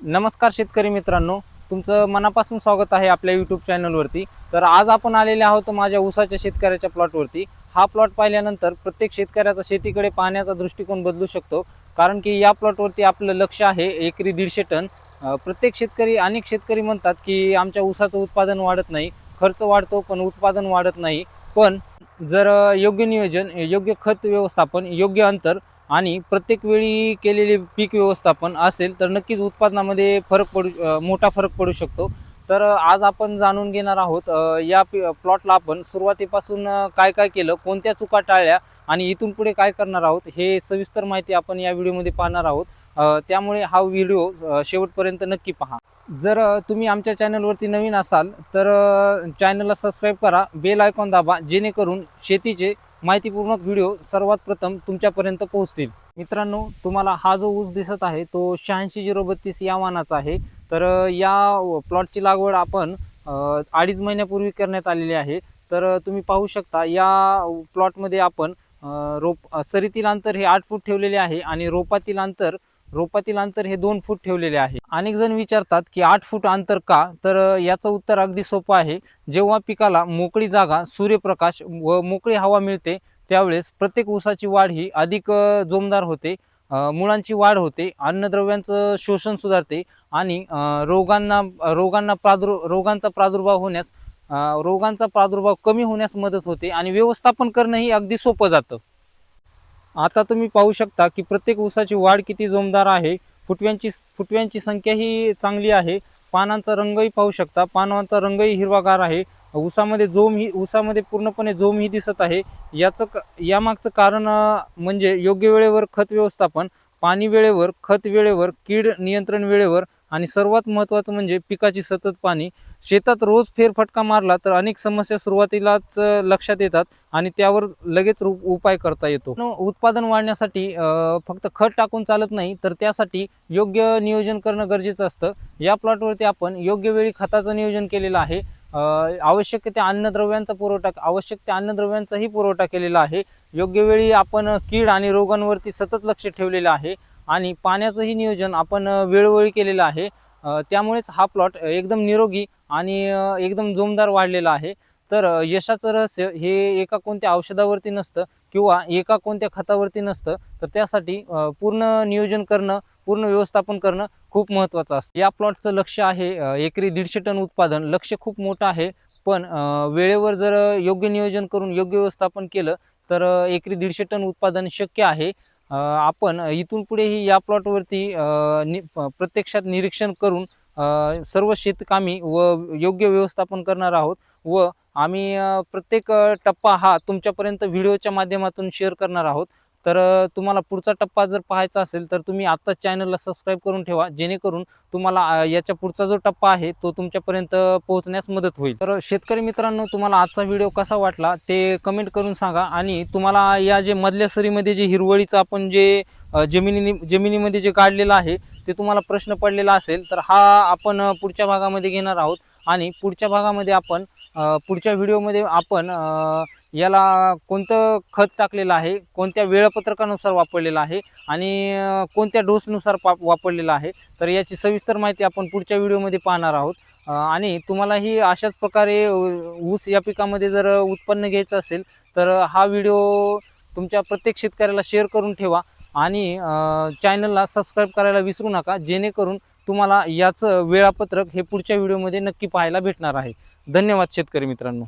नमस्कार शेतकरी मित्रांनो, तुमचं मनापासून स्वागत आहे आपल्या यूट्यूब चॅनलवरती। तर आज आपण आलेले आहोत माझ्या ऊसाच्या शेतकऱ्याच्या प्लॉटवरती। हा प्लॉट पाहिल्यानंतर प्रत्येक शेतकऱ्याचा शेतीकडे पाहण्याचा दृष्टिकोन बदलू शकतो, कारण की या प्लॉटवरती आपलं लक्ष आहे एकरी 150 टन। प्रत्येक शेतकरी अनेक शेतकरी म्हणतात की आमच्या ऊसाचं उत्पादन वाढत नाही, खर्च वाढतो पण उत्पादन वाढत नाही। पण जर योग्य नियोजन, योग्य खत व्यवस्थापन, योग्य अंतर आणि प्रत्येक वेळी केलेले पीक व्यवस्थापन असेल तर नक्कीच उत्पादनामध्ये मोठा फरक पडू शकतो। तर आज आपण जाणून घेणार आहोत या प्लॉटला आपण सुरुवातीपासून काय काय केलं, कोणत्या चुका टाळल्या आणि इथून पुढे काय करणार आहोत, हे सविस्तर माहिती आपण या व्हिडिओमध्ये पाहणार आहोत। त्यामुळे हा व्हिडिओ शेवटपर्यंत नक्की पहा। जर तुम्ही आमच्या चॅनलवरती नवीन असाल तर चॅनलला सबस्क्राईब करा, बेल आयकॉन दाबा, जेणेकरून शेतीचे माहितीपूर्ण व्हिडिओ सर्वात प्रथम तुमच्यापर्यंत पोहोचतील। मित्रांनो, तुम्हाला हा जो ऊस दिसत आहे तो 86-032 या वाणाचा आहे। तर या प्लॉटची लागवड आपण 2.5 महिन्यापूर्वी करण्यात आलेली आहे। तर तुम्ही पाहू शकता या प्लॉटमध्ये आपण सरीतील अंतर हे 8 फूट ठेवलेले आहे आणि रोपातील अंतर हे 2 फूट ठेवलेले आहे। अनेक जण विचारतात की 8 फूट अंतर का? तर याचं उत्तर अगदी सोपं आहे। जेव्हा पिकाला मोकळी जागा, सूर्यप्रकाश व मोकळी हवा मिळते त्यावेळेस प्रत्येक ऊसाची वाढ ही अधिक जोमदार होते, मुळांची वाढ होते, अन्नद्रव्यांचं शोषण सुधारते आणि रोगांचा प्रादुर्भाव कमी होण्यास मदत होते आणि व्यवस्थापन करणं ही अगदी सोपं जातं। आता तुम्ही पाहू शकता की प्रत्येक ऊसाची वाढ किती जोमदार आहे। फुटव्यांची संख्या ही चांगली आहे। पानांचा रंगही पाहू शकता, पानांचा रंगही हिरवागार आहे। ऊसामध्ये पूर्णपणे जोम ही दिसत आहे। यामागचं कारण म्हणजे योग्य वेळेवर खत व्यवस्थापन, पाणी वेळेवर, खत वेळेवर, कीड नियंत्रण वेळेवर आणि सर्वात महत्त्वाचं म्हणजे पिकाची सतत पाणी। शेतात रोज फेरफटका मारला तर अनेक समस्या सुरुवातीलाच लक्षात येतात आणि त्यावर लगेच उपाय करता येतो। उत्पादन वाढण्यासाठी फक्त खत टाकून चालत नाही, तर त्यासाठी योग्य नियोजन करणं गरजेचं असतं। या प्लॉटवरती आपण योग्य वेळी खताचं नियोजन केलेलं आहे। आवश्यक त्या अन्नद्रव्यांचाही पुरवठा केलेला आहे। योग्य वेळी आपण कीड आणि रोगांवरती सतत लक्ष ठेवलेलं आहे आणि पाण्याचंही नियोजन आपण वेळोवेळी केलेलं आहे। त्यामुळेच हा प्लॉट एकदम निरोगी आणि एकदम जोमदार वाढलेला आहे। तर यशाचं रहस्य हे एका कोणत्या औषधावरती नसतं किंवा एका कोणत्या खतावरती नसतं, तर त्यासाठी पूर्ण नियोजन करणं, पूर्ण व्यवस्थापन करणं खूप महत्त्वाचं असतं। या प्लॉटचं लक्ष आहे एकरी 150 टन उत्पादन। लक्ष खूप मोठं आहे, पण वेळेवर जर योग्य नियोजन करून योग्य व्यवस्थापन केलं तर एकरी 150 टन उत्पादन शक्य आहे। आपण इथून पुढेही या प्लॉटवरती प्रत्यक्षात निरीक्षण करून सर्व शेतकामी व योग्य व्यवस्थापन करणार आहोत व आम्ही प्रत्येक टप्पा हा तुमच्यापर्यंत व्हिडिओच्या माध्यमातून शेअर करणार आहोत। तर तुम्हाला पुढचा टप्पा जर पाहायचा असेल तर तुम्ही आत्ताच चॅनलला सबस्क्राईब करून ठेवा, जेणेकरून तुम्हाला याच्या पुढचा जो टप्पा आहे तो तुमच्यापर्यंत पोहोचण्यास मदत होईल। तर शेतकरी मित्रांनो, तुम्हाला आजचा व्हिडिओ कसा वाटला ते कमेंट करून सांगा आणि तुम्हाला या जे मधल्या सरीमध्ये जे हिरवळीचं आपण जे जमिनीमध्ये जे काढलेलं आहे ते तुम्हाला प्रश्न पडलेला असेल तर हा आपण पुढच्या भागामध्ये घेणार आहोत आणि पुढच्या भागामध्ये आपण पुढच्या व्हिडिओमध्ये आपण याला कोणतं खत टाकलेलं आहे, कोणत्या वेळापत्रकानुसार वापरलेलं आहे आणि कोणत्या डोसनुसार वापरलेलं आहे, तर याची सविस्तर माहिती आपण पुढच्या व्हिडिओमध्ये पाहणार आहोत। आणि तुम्हालाही अशाच प्रकारे ऊस या पिकामध्ये जर उत्पन्न घ्यायचं असेल तर हा व्हिडिओ तुमच्या प्रत्येक शेतकऱ्याला शेअर करून ठेवा आणि चॅनलला सबस्क्राईब करायला विसरू नका, जेणेकरून तुम्हाला याचं वेळापत्रक हे पुढच्या व्हिडिओमध्ये नक्की पाहायला भेटणार आहे। धन्यवाद शेतकरी मित्रांनो।